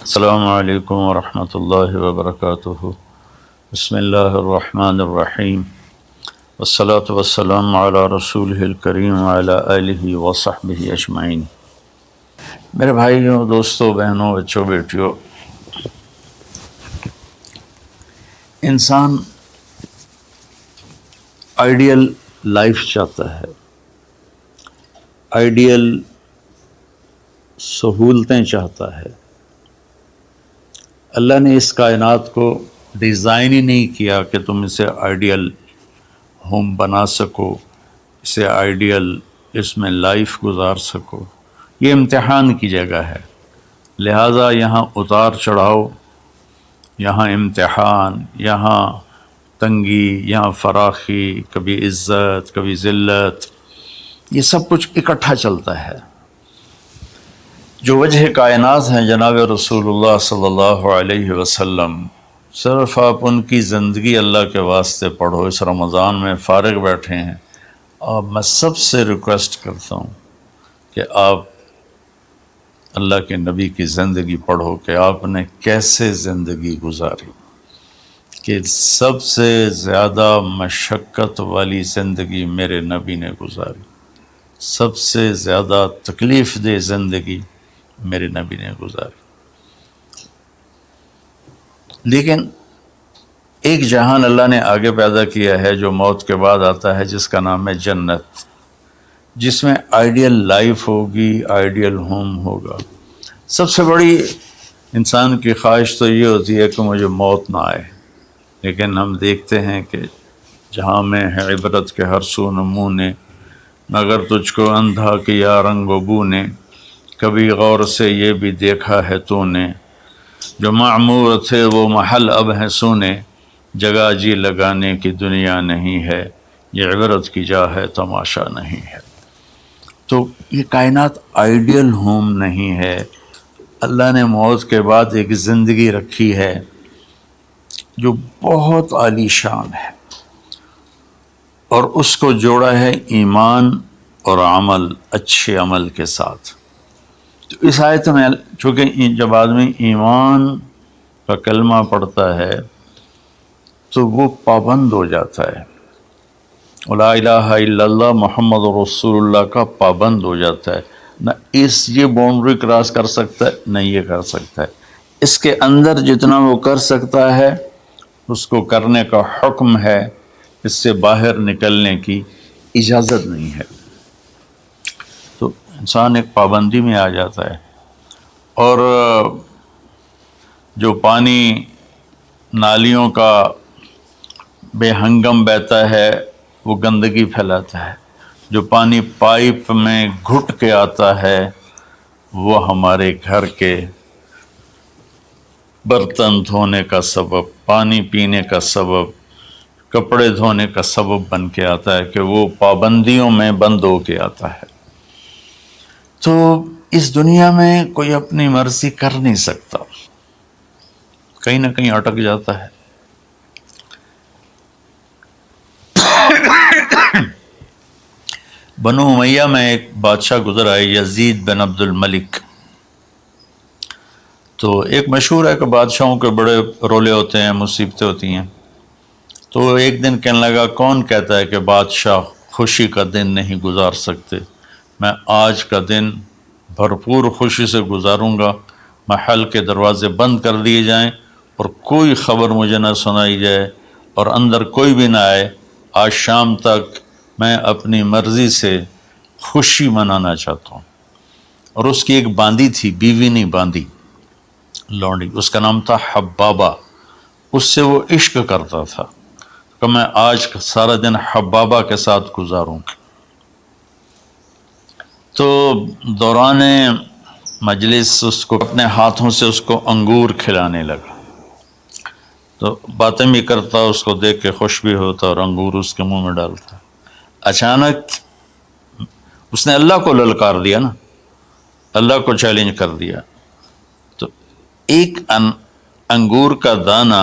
السلام علیکم ورحمۃ اللہ وبرکاتہ۔ بسم اللہ الرحمن الرحیم، والصلاة والسلام علی رسولہ الکریم وعلی آلہ وصحبہ اجمعین۔ میرے بھائیوں، دوستوں، بہنوں، بچوں، بیٹیوں، انسان آئیڈیل لائف چاہتا ہے، آئیڈیل سہولتیں چاہتا ہے۔ اللہ نے اس کائنات کو ڈیزائن ہی نہیں کیا کہ تم اسے آئیڈیل ہوم بنا سکو، اسے آئیڈیل اس میں لائف گزار سکو۔ یہ امتحان کی جگہ ہے، لہٰذا یہاں اتار چڑھاؤ، یہاں امتحان، یہاں تنگی، یہاں فراخی، کبھی عزت، کبھی ذلت، یہ سب کچھ اکٹھا چلتا ہے۔ جو وجہ کائنات ہیں جناب رسول اللہ صلی اللہ علیہ وسلم، صرف آپ ان کی زندگی اللہ کے واسطے پڑھو۔ اس رمضان میں فارغ بیٹھے ہیں، اور میں سب سے ریکویسٹ کرتا ہوں کہ آپ اللہ کے نبی کی زندگی پڑھو کہ آپ نے کیسے زندگی گزاری، کہ سب سے زیادہ مشقت والی زندگی میرے نبی نے گزاری، سب سے زیادہ تکلیف دہ زندگی میرے نبی نے گزاری۔ لیکن ایک جہان اللہ نے آگے پیدا کیا ہے جو موت کے بعد آتا ہے، جس کا نام ہے جنت، جس میں آئیڈیل لائف ہوگی، آئیڈیل ہوم ہوگا۔ سب سے بڑی انسان کی خواہش تو یہ ہوتی ہے کہ مجھے موت نہ آئے، لیکن ہم دیکھتے ہیں کہ جہاں میں ہے عبرت کے ہر سو نمونے، مگر تجھ کو اندھا کیا رنگ و بو نے، کبھی غور سے یہ بھی دیکھا ہے تو نے، جو معمور تھے وہ محل اب ہیں سونے، جگہ جی لگانے کی دنیا نہیں ہے، یہ عبرت کی جا ہے تماشا نہیں ہے۔ تو یہ کائنات آئیڈیل ہوم نہیں ہے۔ اللہ نے موت کے بعد ایک زندگی رکھی ہے جو بہت عالی شان ہے، اور اس کو جوڑا ہے ایمان اور عمل، اچھے عمل کے ساتھ۔ تو اس آیت میں چونکہ جب آدمی ایمان کا کلمہ پڑھتا ہے تو وہ پابند ہو جاتا ہے، لا الہ الا اللہ محمد رسول اللہ کا پابند ہو جاتا ہے، نہ یہ باؤنڈری کراس کر سکتا ہے، نہ یہ کر سکتا ہے۔ اس کے اندر جتنا وہ کر سکتا ہے اس کو کرنے کا حکم ہے، اس سے باہر نکلنے کی اجازت نہیں ہے۔ تو انسان ایک پابندی میں آ جاتا ہے، اور جو پانی نالیوں کا بے ہنگم بہتا ہے وہ گندگی پھیلاتا ہے، جو پانی پائپ میں گھٹ کے آتا ہے وہ ہمارے گھر کے برتن دھونے کا سبب، پانی پینے کا سبب، کپڑے دھونے کا سبب بن کے آتا ہے، کہ وہ پابندیوں میں بند ہو کے آتا ہے۔ تو اس دنیا میں کوئی اپنی مرضی کر نہیں سکتا، کہیں نہ کہیں اٹک جاتا ہے۔ بنو امیہ میں ایک بادشاہ گزر آئے، یزید بن عبد الملک۔ تو ایک مشہور ہے کہ بادشاہوں کے بڑے رولے ہوتے ہیں، مصیبتیں ہوتی ہیں۔ تو ایک دن کہنے لگا، کون کہتا ہے کہ بادشاہ خوشی کا دن نہیں گزار سکتے؟ میں آج کا دن بھرپور خوشی سے گزاروں گا، محل کے دروازے بند کر دیے جائیں اور کوئی خبر مجھے نہ سنائی جائے اور اندر کوئی بھی نہ آئے۔ آج شام تک میں اپنی مرضی سے خوشی منانا چاہتا ہوں۔ اور اس کی ایک باندی تھی، بیوی نہیں باندی، لونڈی، اس کا نام تھا حبابہ۔ اس سے وہ عشق کرتا تھا کہ میں آج سارا دن حبابہ کے ساتھ گزاروں گا۔ تو دوران مجلس اس کو اپنے ہاتھوں سے اس کو انگور کھلانے لگا، تو باتیں بھی کرتا، اس کو دیکھ کے خوش بھی ہوتا اور انگور اس کے منہ میں ڈالتا۔ اچانک اس نے اللہ کو للکار دیا نا، اللہ کو چیلنج کر دیا، تو ایک انگور کا دانہ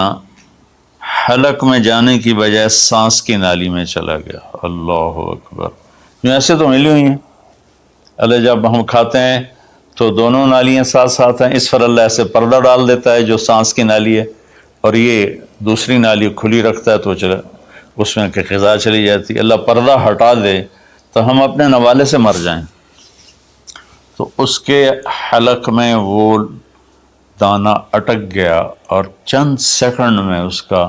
حلق میں جانے کی بجائے سانس کی نالی میں چلا گیا۔ اللہ اکبر! ایسے تو ملی ہوئی ہیں، اللہ جب ہم کھاتے ہیں تو دونوں نالیاں ساتھ ساتھ ہیں، اس پر اللہ ایسے پردہ ڈال دیتا ہے جو سانس کی نالی ہے، اور یہ دوسری نالی کھلی رکھتا ہے تو چلے اس میں کہ غذا چلی جاتی ہے۔ اللہ پردہ ہٹا دے تو ہم اپنے نوالے سے مر جائیں۔ تو اس کے حلق میں وہ دانہ اٹک گیا اور چند سیکنڈ میں اس کا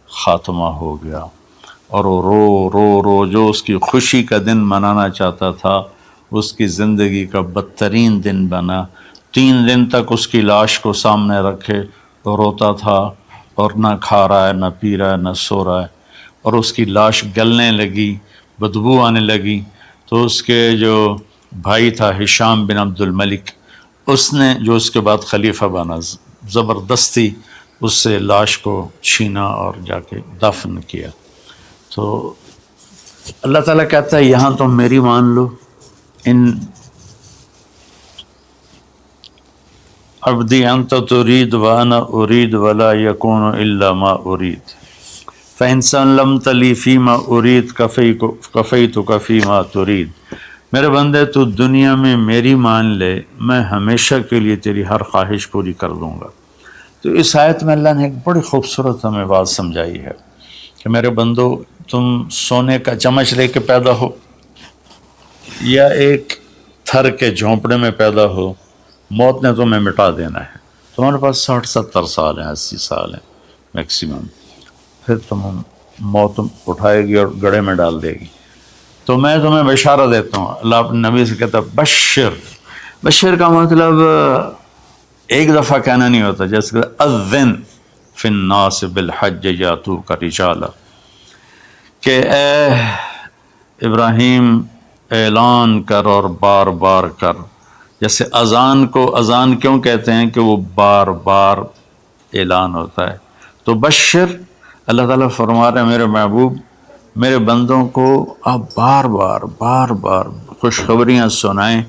خاتمہ ہو گیا، اور وہ رو رو رو جو اس کی خوشی کا دن منانا چاہتا تھا اس کی زندگی کا بدترین دن بنا۔ 3 دن تک اس کی لاش کو سامنے رکھے تو روتا تھا، اور نہ کھا رہا ہے، نہ پی رہا ہے، نہ سو رہا ہے، اور اس کی لاش گلنے لگی، بدبو آنے لگی۔ تو اس کے جو بھائی تھا ہشام بن عبد الملک، اس نے جو اس کے بعد خلیفہ بنا، زبردستی اس سے لاش کو چھینا اور جا کے دفن کیا۔ تو اللہ تعالیٰ کہتا ہے یہاں تم میری مان لو، ان عبدی انت ترید وانا ارید ولا یکون الا ما ارید فإن سلمت لی فیما ارید کفیتک فیما ترید۔ میرے بندے تو دنیا میں میری مان لے، میں ہمیشہ کے لیے تیری ہر خواہش پوری کر دوں گا۔ تو اس آیت میں اللہ نے ایک بڑی خوبصورت ہمیں بات سمجھائی ہے کہ میرے بندو، تم سونے کا چمچ لے کے پیدا ہو یا ایک تھر کے جھونپڑے میں پیدا ہو، موت نے تمہیں مٹا دینا ہے۔ تمہارے پاس 60-70 سال ہیں، 80 سال ہیں میکسیمم، پھر موت اٹھائے گی اور گڑھے میں ڈال دے گی۔ تو میں تمہیں بشارت دیتا ہوں، اللہ اپنے نبی سے کہتا ہے بشر۔ بشر کا مطلب ایک دفعہ کہنا نہیں ہوتا، جیسے کہ اذن فی الناس بالحج یاتوک رجالا، کہ اے ابراہیم اعلان کر اور بار بار کر۔ جیسے اذان کو اذان کیوں کہتے ہیں کہ وہ بار بار اعلان ہوتا ہے۔ تو بشر، اللہ تعالیٰ فرما رہے ہیں میرے محبوب، میرے بندوں کو آپ بار بار خوشخبریاں سنائیں،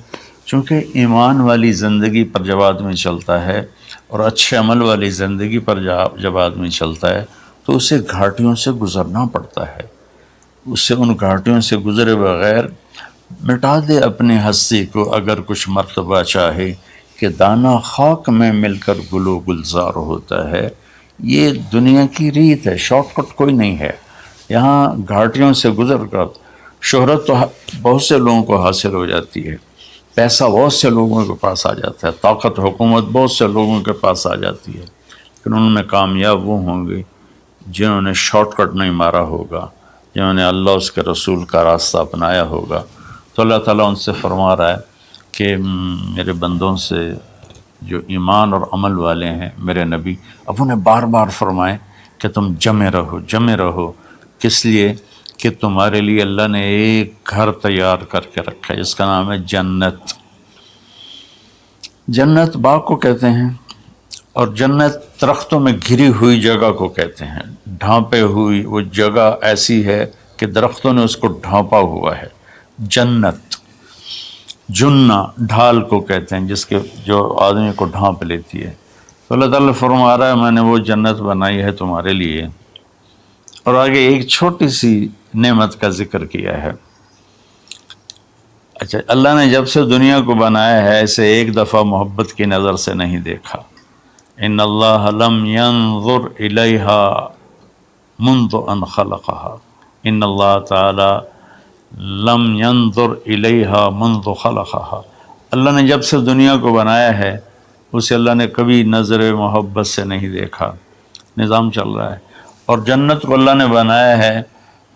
چونکہ ایمان والی زندگی پر جب آدمی چلتا ہے اور اچھے عمل والی زندگی پر جب آدمی چلتا ہے تو اسے گھاٹیوں سے گزرنا پڑتا ہے۔ اسے ان گھاٹیوں سے گزرے بغیر مٹا دے اپنی ہستی کو اگر کچھ مرتبہ چاہے کہ دانہ خاک میں مل کر گل و گلزار ہوتا ہے۔ یہ دنیا کی ریت ہے، شارٹ کٹ کوئی نہیں ہے۔ یہاں گھاٹیوں سے گزر کر شہرت تو بہت سے لوگوں کو حاصل ہو جاتی ہے، پیسہ بہت سے لوگوں کے پاس آ جاتا ہے، طاقت حکومت بہت سے لوگوں کے پاس آ جاتی ہے، لیکن ان میں کامیاب وہ ہوں گے جنہوں نے شارٹ کٹ نہیں مارا ہوگا، جنہوں نے اللہ اس کے رسول کا راستہ اپنایا ہوگا۔ تو اللہ تعالیٰ ان سے فرما رہا ہے کہ میرے بندوں سے جو ایمان اور عمل والے ہیں، میرے نبی اب انہیں بار بار فرمائیں کہ تم جمے رہو۔ کس لیے؟ کہ تمہارے لیے اللہ نے ایک گھر تیار کر کے رکھا ہے جس کا نام ہے جنت۔ جنت باغ کو کہتے ہیں، اور جنت درختوں میں گھری ہوئی جگہ کو کہتے ہیں۔ ڈھانپے ہوئی وہ جگہ ایسی ہے کہ درختوں نے اس کو ڈھانپا ہوا ہے۔ جنت جنہ ڈھال کو کہتے ہیں، جس کے جو آدمی کو ڈھانپ لیتی ہے۔ تو اللہ تعالیٰ فرما رہا ہے میں نے وہ جنت بنائی ہے تمہارے لیے۔ اور آگے ایک چھوٹی سی نعمت کا ذکر کیا ہے۔ اچھا، اللہ نے جب سے دنیا کو بنایا ہے اسے ایک دفعہ محبت کی نظر سے نہیں دیکھا۔ ان اللہ لم ينظر الیہا منذ ان خلقہا، ان اللہ تعالی لم ينظر الیہا منذ خلقہا، اللہ نے جب سے دنیا کو بنایا ہے اسے اللہ نے کبھی نظر محبت سے نہیں دیکھا۔ نظام چل رہا ہے، اور جنت کو اللہ نے بنایا ہے،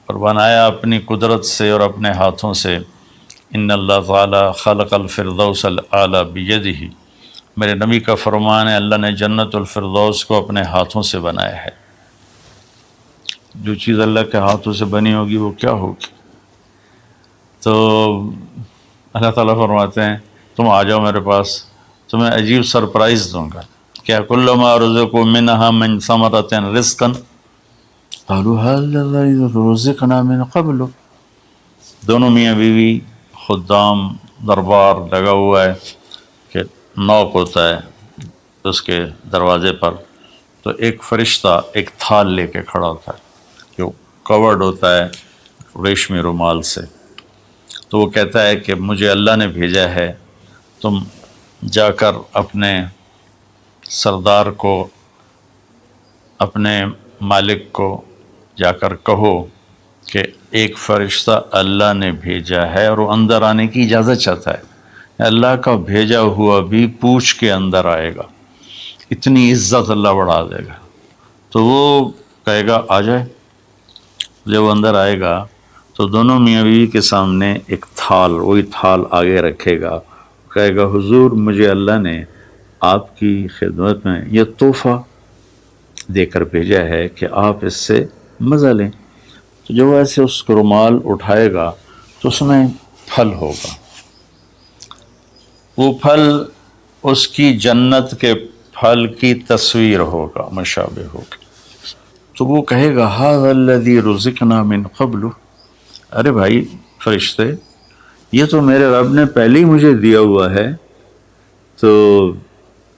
اور بنایا اپنی قدرت سے اور اپنے ہاتھوں سے۔ ان اللہ تعالی خلق الفردوس الاعلی بیدہ، میرے نبی کا فرمان ہے اللہ نے جنت الفردوس کو اپنے ہاتھوں سے بنایا ہے۔ جو چیز اللہ کے ہاتھوں سے بنی ہوگی وہ کیا ہوگی؟ تو اللہ تعالیٰ فرماتے ہیں تم آ جاؤ میرے پاس، تمہیں عجیب سرپرائز دوں گا۔ کیا کل ما رزقوا منها من ثمرۃ رزقا قالوا هذا الذي رزقنا من قبل۔ دونوں میاں بیوی، خدام، دربار لگا ہوا ہے کہ نوک ہوتا ہے اس کے دروازے پر، تو ایک فرشتہ ایک تھال لے کے کھڑا ہوتا ہے جو کورڈ ہوتا ہے ریشمی رومال سے۔ تو وہ کہتا ہے کہ مجھے اللہ نے بھیجا ہے، تم جا کر اپنے سردار کو، اپنے مالک کو جا کر کہو کہ ایک فرشتہ اللہ نے بھیجا ہے اور وہ اندر آنے کی اجازت چاہتا ہے، اللہ کا بھیجا ہوا بھی پوچھ کے اندر آئے گا، اتنی عزت اللہ بڑھا دے گا۔ تو وہ کہے گا آ جائے۔ جب وہ اندر آئے گا تو دونوں میاں بیوی کے سامنے ایک تھال، وہی تھال آگے رکھے گا، کہے گا حضور مجھے اللہ نے آپ کی خدمت میں یہ تحفہ دے کر بھیجا ہے کہ آپ اس سے مزہ لیں۔ تو جب وہ ایسے اس کو رومال اٹھائے گا تو اس میں پھل ہوگا، وہ پھل اس کی جنت کے پھل کی تصویر ہوگا، مشابہ ہوگا۔ تو وہ کہے گا ھذا الذی رزقنا من قبل، ارے بھائی فرشتے یہ تو میرے رب نے پہلے ہی مجھے دیا ہوا ہے، تو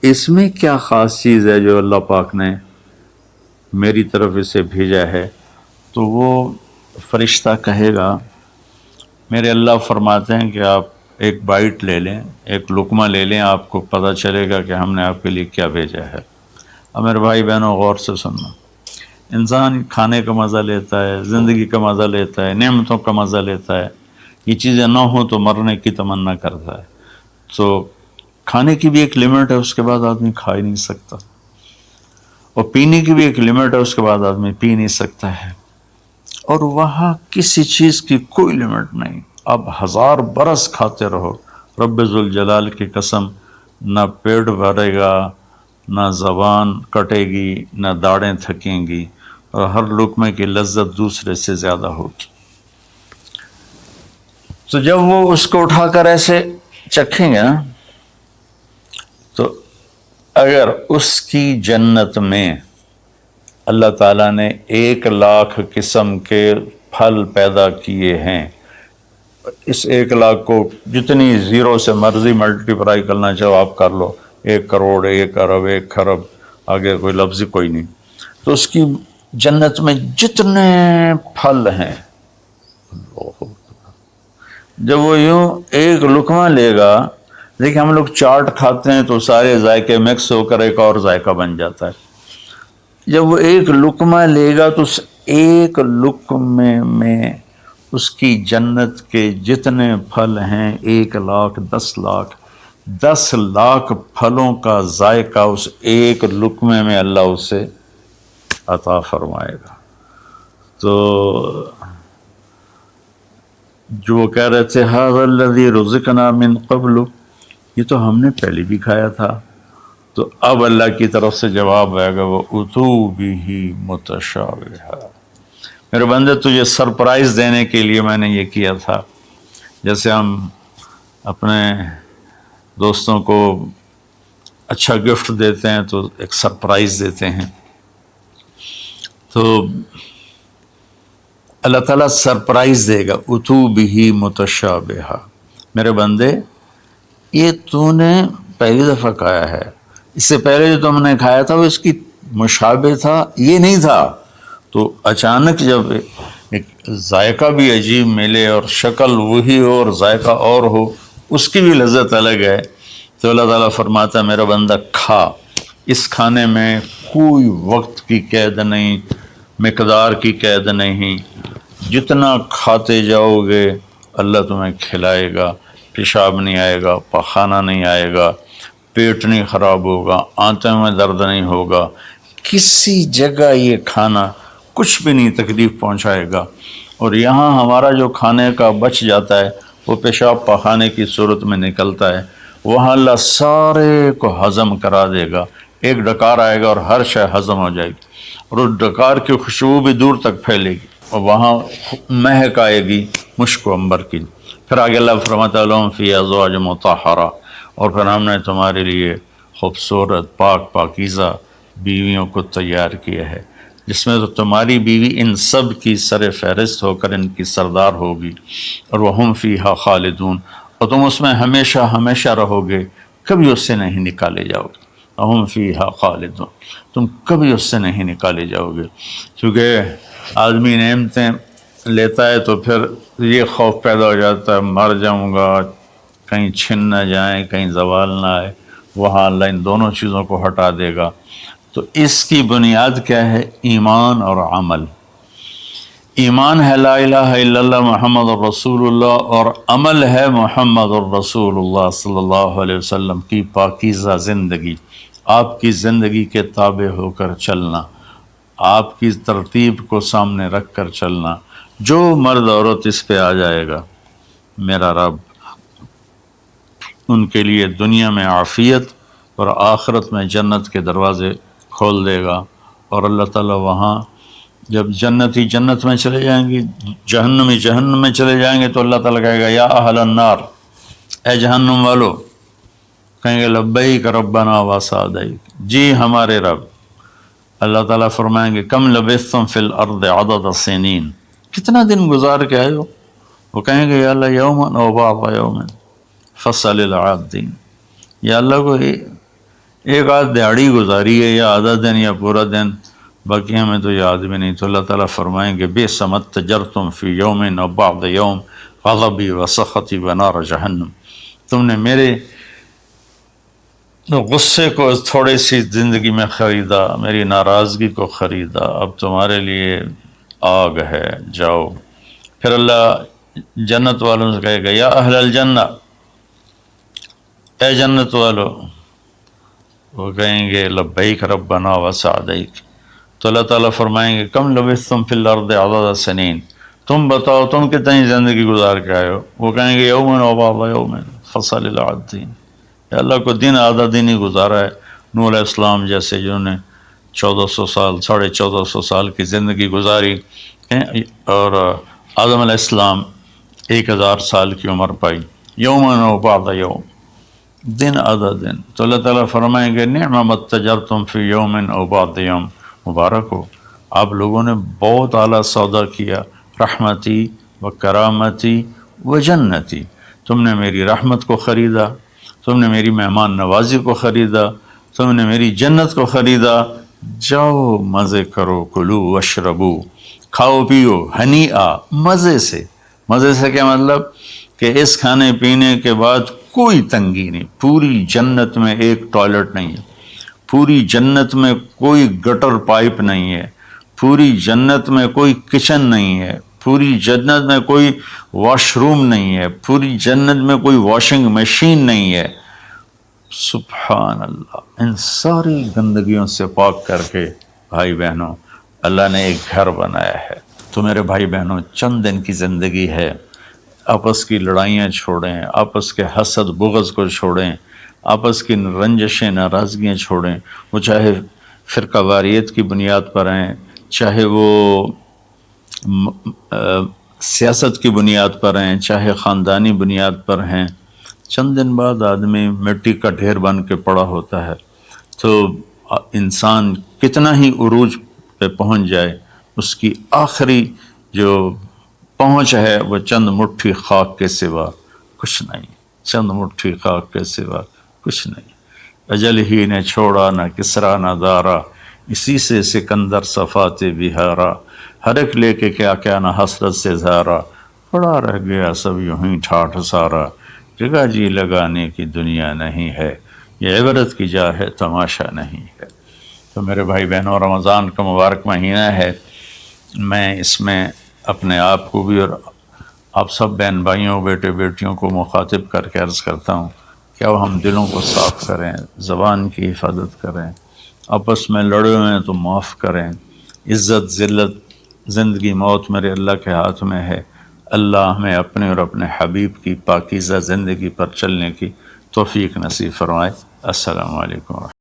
اس میں کیا خاص چیز ہے جو اللہ پاک نے میری طرف اسے بھیجا ہے؟ تو وہ فرشتہ کہے گا میرے اللہ فرماتے ہیں کہ آپ ایک بائٹ لے لیں، ایک لقمہ لے لیں، آپ کو پتہ چلے گا کہ ہم نے آپ کے لیے کیا بھیجا ہے۔ اب میرے بھائی بہنوں غور سے سننا، انسان کھانے کا مزہ لیتا ہے، زندگی کا مزہ لیتا ہے، نعمتوں کا مزہ لیتا ہے، یہ چیزیں نہ ہوں تو مرنے کی تمنا کرتا ہے۔ تو کھانے کی بھی ایک لمٹ ہے، اس کے بعد آدمی کھا ہی نہیں سکتا، اور پینے کی بھی ایک لمٹ ہے، اس کے بعد آدمی پی نہیں سکتا ہے، اور وہاں کسی چیز کی کوئی لمٹ نہیں، اب 1000 برس کھاتے رہو، رب ذوالجلال کی قسم نہ پیٹ بھرے گا، نہ زبان کٹے گی، نہ داڑیں تھکیں گی، اور ہر لقمے کی لذت دوسرے سے زیادہ ہوگی۔ تو جب وہ اس کو اٹھا کر ایسے چکھیں گے نا، تو اگر اس کی جنت میں اللہ تعالیٰ نے 1,00,000 قسم کے پھل پیدا کیے ہیں، اس 1,00,000 کو جتنی زیرو سے مرضی ملٹیپلائی کرنا چاہو آپ کر لو، 1 کروڑ، 1 ارب، 1 خرب، آگے کوئی لفظ کوئی نہیں۔ تو اس کی جنت میں جتنے پھل ہیں، جب وہ یوں ایک لقمہ لے گا، دیکھیں ہم لوگ چاٹ کھاتے ہیں تو سارے ذائقے مکس ہو کر ایک اور ذائقہ بن جاتا ہے، جب وہ ایک لقمہ لے گا تو اس ایک لقمے میں اس کی جنت کے جتنے پھل ہیں 1,00,000، 10,00,000، 10,00,000 پھلوں کا ذائقہ اس ایک لقمے میں اللہ اسے عطا فرمائے گا۔ تو جو وہ کہہ رہے تھے ھذا الذی رزقنا من قبل، یہ تو ہم نے پہلے بھی کھایا تھا، تو اب اللہ کی طرف سے جواب آئے گا وہ اتو بہ متشابہا، میرے بندے تجھے سرپرائز دینے کے لیے میں نے یہ کیا تھا، جیسے ہم اپنے دوستوں کو اچھا گفٹ دیتے ہیں تو ایک سرپرائز دیتے ہیں، تو اللہ تعالیٰ سرپرائز دے گا اتو بہ متشابہا، میرے بندے یہ تو نے پہلی دفعہ کھایا ہے، اس سے پہلے جو تم نے کھایا تھا وہ اس کی مشابہ تھا، یہ نہیں تھا۔ تو اچانک جب ایک ذائقہ بھی عجیب ملے اور شکل وہی ہو اور ذائقہ اور ہو، اس کی بھی لذت الگ ہے، تو اللہ تعالیٰ فرماتا ہے میرا بندہ کھا، اس کھانے میں کوئی وقت کی قید نہیں، مقدار کی قید نہیں، جتنا کھاتے جاؤ گے اللہ تمہیں کھلائے گا، پیشاب نہیں آئے گا، پخانہ نہیں آئے گا، پیٹ نہیں خراب ہوگا، آنتوں میں درد نہیں ہوگا، کسی جگہ یہ کھانا کچھ بھی نہیں تکلیف پہنچائے گا، اور یہاں ہمارا جو کھانے کا بچ جاتا ہے وہ پیشاب پخانے کی صورت میں نکلتا ہے، وہاں اللہ سارے کو ہضم کرا دے گا، ایک ڈکار آئے گا اور ہر شے ہضم ہو جائے گی، اور اس ڈکار کی خوشبو بھی دور تک پھیلے گی، اور وہاں مہک آئے گی مشک و عنبر کی۔ پھر آگے اللہ فرماتا ہے لہم فی ازواج مطہرہ، اور پھر ہم نے تمہارے لیے خوبصورت پاک پاکیزہ بیویوں کو تیار کیا ہے، جس میں تو تمہاری بیوی ان سب کی سر فہرست ہو کر ان کی سردار ہوگی، اور وہم فیہا خالدون، اور تم اس میں ہمیشہ ہمیشہ رہو گے، کبھی اس سے نہیں نکالے جاؤ گے، وہم فیہا خالدون، تم کبھی اس سے نہیں نکالے جاؤ گے، کیونکہ آدمی نعمتیں لیتا ہے تو پھر یہ خوف پیدا ہو جاتا ہے مر جاؤں گا، کہیں چھن نہ جائیں، کہیں زوال نہ آئے، وہاں اللہ ان دونوں چیزوں کو ہٹا دے گا۔ تو اس کی بنیاد کیا ہے؟ ایمان اور عمل۔ ایمان ہے لا الہ الا اللہ محمد الرسول اللہ، اور عمل ہے محمد الرسول اللہ صلی اللہ علیہ وسلم کی پاکیزہ زندگی، آپ کی زندگی کے تابع ہو کر چلنا، آپ کی ترتیب کو سامنے رکھ کر چلنا۔ جو مرد عورت اس پہ آ جائے گا، میرا رب ان کے لیے دنیا میں عافیت اور آخرت میں جنت کے دروازے کھول دے گا۔ اور اللہ تعالیٰ وہاں جب جنتی جنت میں چلے جائیں گے، جہنمی جہنم میں چلے جائیں گے، تو اللہ تعالیٰ کہے گا یا اہل النار، اے جہنم والو، کہیں گے لبیک ربنا وسعدیک، جی ہمارے رب۔ اللہ تعالیٰ فرمائیں گے کم لبثتم فی الارض عدد سنین، کتنا دن گزار کے آئے ہو؟ وہ کہیں گے یا اللہ یومن او بعض یومن فصل العادین، یا اللہ کو ایک آدھ دیہڑی گزاری ہے، یا آدھا دن یا پورا دن، باقی ہمیں تو یاد بھی نہیں۔ تو اللہ تعالیٰ فرمائیں گے بئس ما اتجرتم فی یوم او بعض یوم غضبی وسخطی ونار جہنم، تم نے میرے غصے کو تھوڑی سی زندگی میں خریدا، میری ناراضگی کو خریدا، اب تمہارے لیے آگ ہے، جاؤ۔ پھر اللہ جنت والوں سے کہے گا یا اہل الجنہ، اے جنت والو، وہ کہیں گے لبیک ربنا وسعدیک۔ تو اللہ تعالیٰ فرمائیں گے کم لبثتم فی الارض عدد سنین، تم بتاؤ تم کتنی زندگی گزار کے آئے ہو؟ وہ کہیں گے یومن و بعض یومن فصل العادین، یا اللہ کو دن آدھا دن ہی گزارا ہے۔ نوح علیہ السلام جیسے جنہوں نے 1400 سال 1450 سال کی زندگی گزاری، اور آدم علیہ السلام 1000 سال کی عمر پائی، یومن و بعض یوم، دن آدھا دن۔ تو اللہ تعالیٰ فرمائیں گے نعم ما اتجرتم فی یوم او بعض یوم، مبارک ہو، آپ لوگوں نے بہت اعلیٰ سودا کیا، رحمتی و کرامتی و جنتی، تم نے میری رحمت کو خریدا، تم نے میری مہمان نوازی کو خریدا، تم نے میری جنت کو خریدا، جاؤ مزے کرو، کلو واشربو، کھاؤ پیو، ہنیئا، مزے سے۔ مزے سے کیا مطلب؟ کہ اس کھانے پینے کے بعد کوئی تنگی نہیں، پوری جنت میں ایک ٹوائلٹ نہیں ہے، پوری جنت میں کوئی گٹر پائپ نہیں ہے، پوری جنت میں کوئی کچن نہیں ہے، پوری جنت میں کوئی واش روم نہیں ہے، پوری جنت میں کوئی واشنگ مشین نہیں ہے۔ سبحان اللہ، ان ساری گندگیوں سے پاک کر کے بھائی بہنوں اللہ نے ایک گھر بنایا ہے۔ تو میرے بھائی بہنوں چند دن کی زندگی ہے، آپس کی لڑائیاں چھوڑیں، آپس کے حسد بغض کو چھوڑیں، آپس کی رنجشیں ناراضگیاں چھوڑیں، وہ چاہے فرقہ واریت کی بنیاد پر ہیں، چاہے وہ سیاست کی بنیاد پر ہیں، چاہے خاندانی بنیاد پر ہیں۔ چند دن بعد آدمی مٹی کا ڈھیر بن کے پڑا ہوتا ہے، تو انسان کتنا ہی عروج پہ پہنچ جائے، اس کی آخری جو پہنچ ہے وہ چند مٹھی خاک کے سوا کچھ نہیں، چند مٹھی خاک کے سوا کچھ نہیں۔ اجل ہی نے چھوڑا نہ کسرا نہ دارا، اسی سے سکندر صفات بہارا، ہر ایک لے کے کیا کیا نہ حسرت سے زارا، پڑا رہ گیا سب یوں ہی ٹھاٹھ سارا، جگہ جی لگانے کی دنیا نہیں ہے، یہ عبرت کی جا ہے تماشا نہیں ہے۔ تو میرے بھائی بہنوں رمضان کا مبارک مہینہ ہے، میں اس میں اپنے آپ کو بھی اور آپ سب بہن بھائیوں بیٹے بیٹیوں کو مخاطب کر کے عرض کرتا ہوں کہ اب ہم دلوں کو صاف کریں، زبان کی حفاظت کریں، آپس میں لڑے ہوئے ہیں تو معاف کریں، عزت ذلت زندگی موت میرے اللہ کے ہاتھ میں ہے۔ اللہ ہمیں اپنے اور اپنے حبیب کی پاکیزہ زندگی پر چلنے کی توفیق نصیب فرمائے۔ السلام علیکم۔